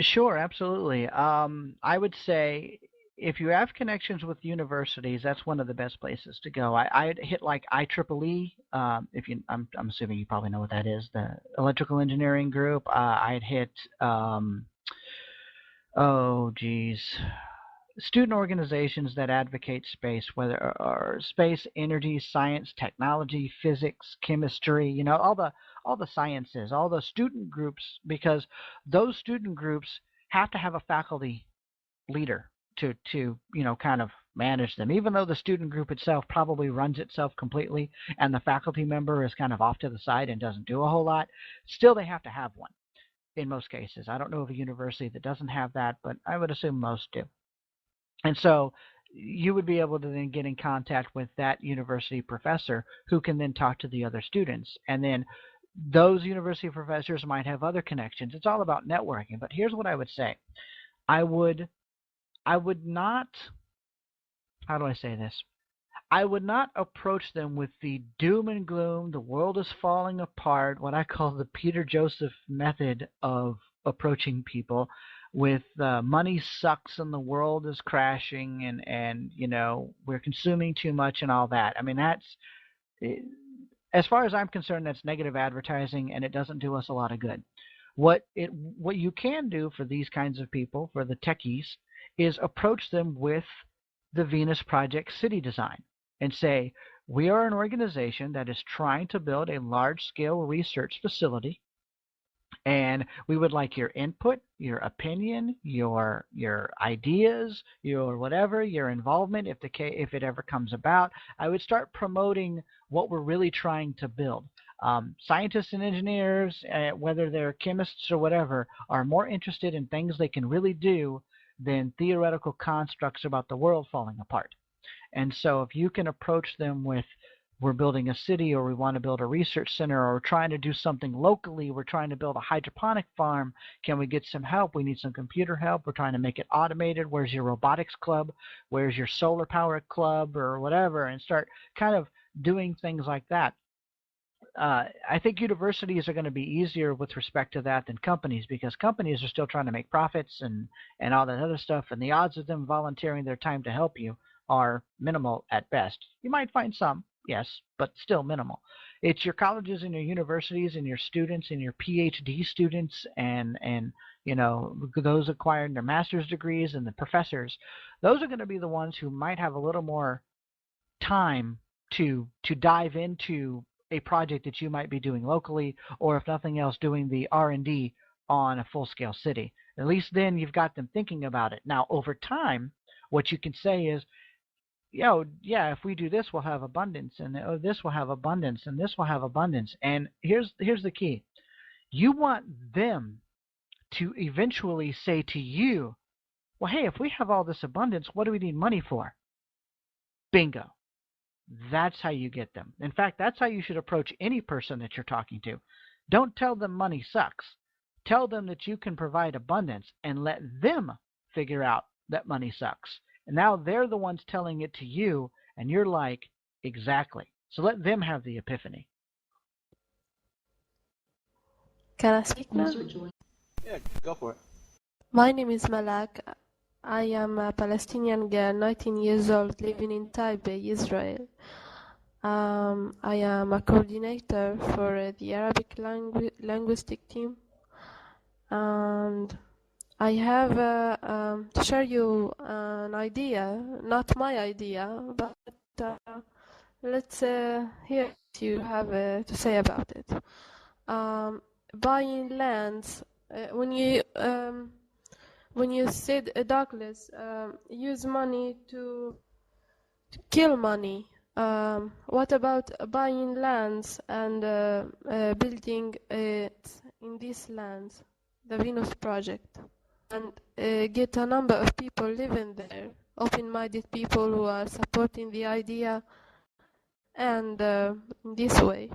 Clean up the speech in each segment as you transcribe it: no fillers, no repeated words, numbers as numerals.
Sure, absolutely. I would say if you have connections with universities, that's one of the best places to go. I'd hit like IEEE. If you, I'm assuming you probably know what that is, the electrical engineering group. I'd hit, oh geez, student organizations that advocate space, whether or space, energy, science, technology, physics, chemistry, all the sciences, all the student groups, because those student groups have to have a faculty leader to kind of manage them, even though the student group itself probably runs itself completely and the faculty member is kind of off to the side and doesn't do a whole lot. Still, they have to have one in most cases. I don't know of a university that doesn't have that, but I would assume most do. And so you would be able to then get in contact with that university professor who can then talk to the other students. And then those university professors might have other connections. It's all about networking. But here's what I would say. I would I would not, how do I say this? I would not approach them with the doom and gloom, the world is falling apart, what I call the Peter Joseph method of approaching people with money sucks and the world is crashing and we're consuming too much and all that. I mean, eh, as far as I'm concerned, that's negative advertising and it doesn't do us a lot of good. What you can do for these kinds of people, for the techies, is approach them with the Venus Project city design and say, we are an organization that is trying to build a large scale research facility and we would like your input, your opinion, your ideas, your whatever, your involvement if it ever comes about. I would start promoting what we're really trying to build. Scientists and engineers, whether they're chemists or whatever, are more interested in things they can really do than theoretical constructs about the world falling apart. And so if you can approach them with, we're building a city or we want to build a research center or we're trying to do something locally, we're trying to build a hydroponic farm, can we get some help? We need some computer help. We're trying to make it automated. Where's your robotics club? Where's your solar power club or whatever? And start kind of doing things like that. I think universities are going to be easier with respect to that than companies because companies are still trying to make profits and all that other stuff, and the odds of them volunteering their time to help you are minimal at best. You might find some, yes, but still minimal. It's your colleges and your universities and your students and your PhD students and those acquiring their master's degrees and the professors. Those are going to be the ones who might have a little more time to dive into a project that you might be doing locally, or if nothing else, doing the R&D on a full-scale city. At least then you've got them thinking about it. Now, over time, what you can say is, yeah, if we do this, we'll have abundance, and oh, this will have abundance, and this will have abundance. And here's the key: you want them to eventually say to you, well, hey, if we have all this abundance, what do we need money for? Bingo. That's how you get them. In fact, that's how you should approach any person that you're talking to. Don't tell them money sucks. Tell them that you can provide abundance and let them figure out that money sucks. And now they're the ones telling it to you, and you're like, exactly. So let them have the epiphany. Can I speak now? Yeah, go for it. My name is Malak. I am a Palestinian girl, 19 years old, living in Taipei, Israel. I am a coordinator for the Arabic linguistic team, and I have to share you an idea, not my idea, but let's hear what you have to say about it. Buying lands, when you said Douglas, use money to kill money. What about buying lands and building it in these lands, the Venus Project, and get a number of people living there, open-minded people who are supporting the idea, and in this way.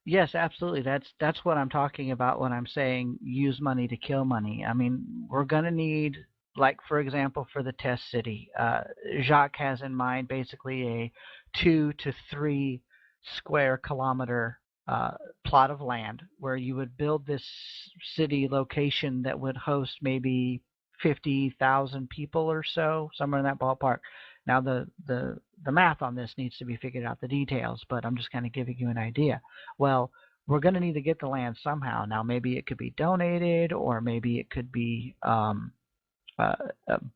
Yes, absolutely. That's what I'm talking about when I'm saying use money to kill money. I mean, we're going to need, like for example, for the test city, Jacques has in mind basically a 2 to 3 square kilometer plot of land where you would build this city location that would host maybe 50,000 people or so, somewhere in that ballpark. Now the math on this needs to be figured out, the details, but I'm just kind of giving you an idea. Well, we're going to need to get the land somehow. Now maybe it could be donated, or maybe it could be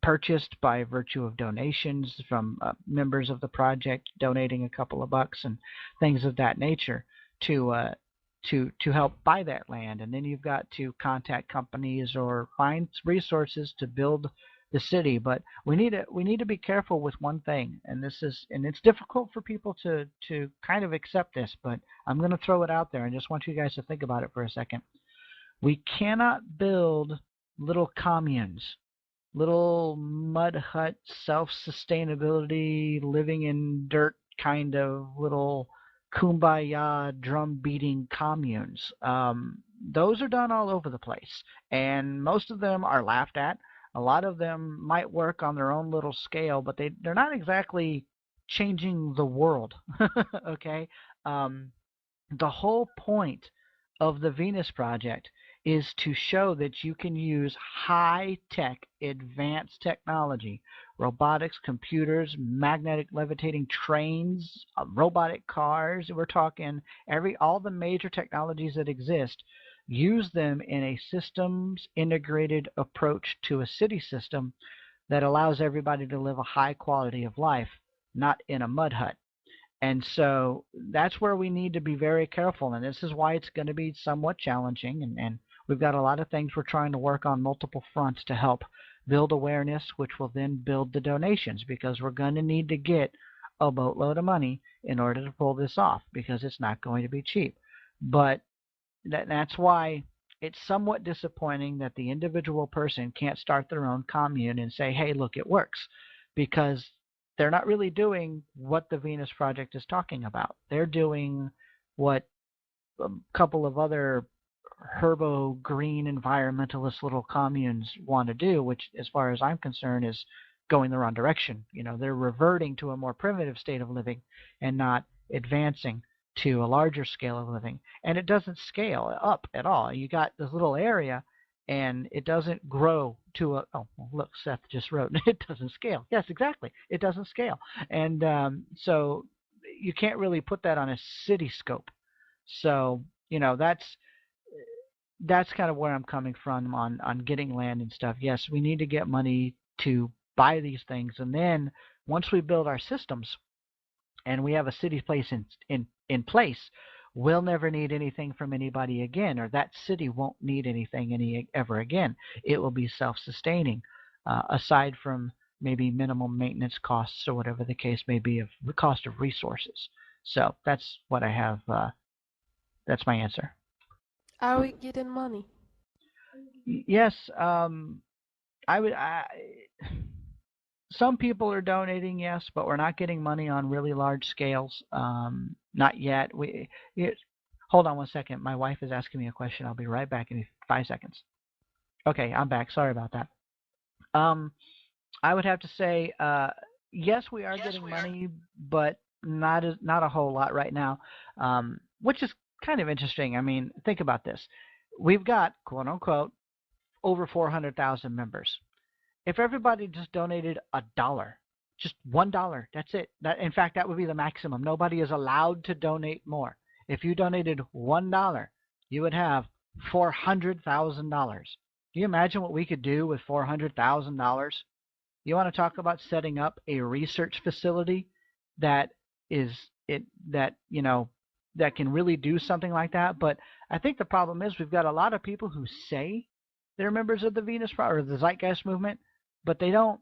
purchased by virtue of donations from members of the project donating a couple of bucks and things of that nature to to help buy that land. And then you've got to contact companies or find resources to build the city. But we need to be careful with one thing, and it's difficult for people to kind of accept this, but I'm going to throw it out there and just want you guys to think about it for a second. We cannot build little communes, little mud hut, self-sustainability, living in dirt kind of little kumbaya drum beating communes. Those are done all over the place, and most of them are laughed at. A lot of them might work on their own little scale, but they're not exactly changing the world. Okay, the whole point of the Venus Project is to show that you can use high-tech, advanced technology, robotics, computers, magnetic levitating trains, robotic cars. We're talking all the major technologies that exist. Use them in a systems integrated approach to a city system that allows everybody to live a high quality of life, not in a mud hut. And so that's where we need to be very careful, and this is why it's going to be somewhat challenging, and we've got a lot of things we're trying to work on multiple fronts to help build awareness, which will then build the donations, because we're going to need to get a boatload of money in order to pull this off, because it's not going to be cheap. But that's why it's somewhat disappointing that the individual person can't start their own commune and say, hey, look, it works, because they're not really doing what the Venus Project is talking about. They're doing what a couple of other herbo green environmentalist little communes want to do, which, as far as I'm concerned, is going the wrong direction. They're reverting to a more primitive state of living and not advancing to a larger scale of living. And it doesn't scale up at all. You got this little area, and it doesn't grow to a, oh, look, Seth just wrote, it doesn't scale. Yes, exactly. It doesn't scale. And so you can't really put that on a city scope. So, that's kind of where I'm coming from on getting land and stuff. Yes, we need to get money to buy these things. And then once we build our systems and we have a city place in place, we'll never need anything from anybody again, or that city won't need anything ever again. It will be self-sustaining, aside from maybe minimum maintenance costs or whatever the case may be of the cost of resources. So that's what I have. That's my answer. Are we getting money? Yes, I would. Some people are donating, yes, but we're not getting money on really large scales. Not yet. Hold on one second. My wife is asking me a question. I'll be right back in 5 seconds. Okay, I'm back. Sorry about that. I would have to say, yes, we are getting money, but not a whole lot right now, which is kind of interesting. I mean, think about this. We've got, quote unquote, over 400,000 members. If everybody just donated $1, just $1, that's it. In fact, that would be the maximum. Nobody is allowed to donate more. If you donated $1, you would have $400,000. Do you imagine what we could do with $400,000? You want to talk about setting up a research facility that can really do something like that? But I think the problem is we've got a lot of people who say they're members of the Venus or the Zeitgeist movement, but they don't